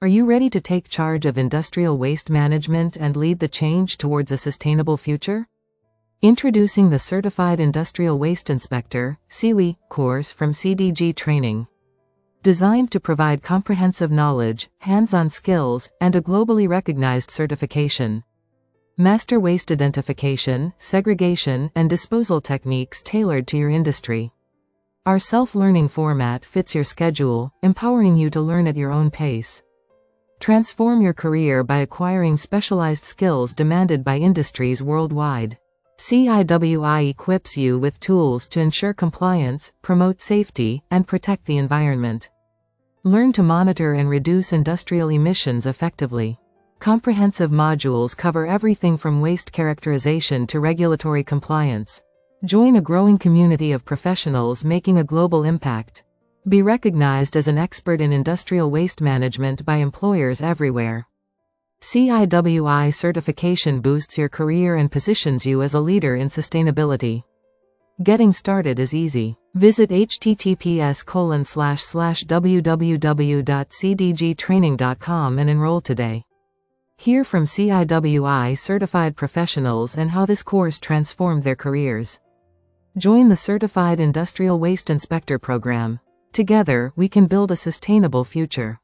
Are you ready to take charge of industrial waste management and lead the change towards a sustainable future? Introducing the Certified Industrial Waste Inspector (CIWI) course from CDG Training. Designed to provide comprehensive knowledge, hands-on skills, and a globally recognized certification. Master waste identification, segregation, and disposal techniques tailored to your industry. Our self-learning format fits your schedule, empowering you to learn at your own pace. Transform your career by acquiring specialized skills demanded by industries worldwide. CIWI equips you with tools to ensure compliance, promote safety, and protect the environment. Learn to monitor and reduce industrial emissions effectively. Comprehensive modules cover everything from waste characterization to regulatory compliance. Join a growing community of professionals making a global impact. Be recognized as an expert in industrial waste management by employers everywhere. CIWI certification boosts your career and positions you as a leader in sustainability. Getting started is easy. Visit https://www.cdgtraining.com and enroll today. Hear from CIWI certified professionals and how this course transformed their careers. Join the Certified Industrial Waste Inspector program. Together, we can build a sustainable future.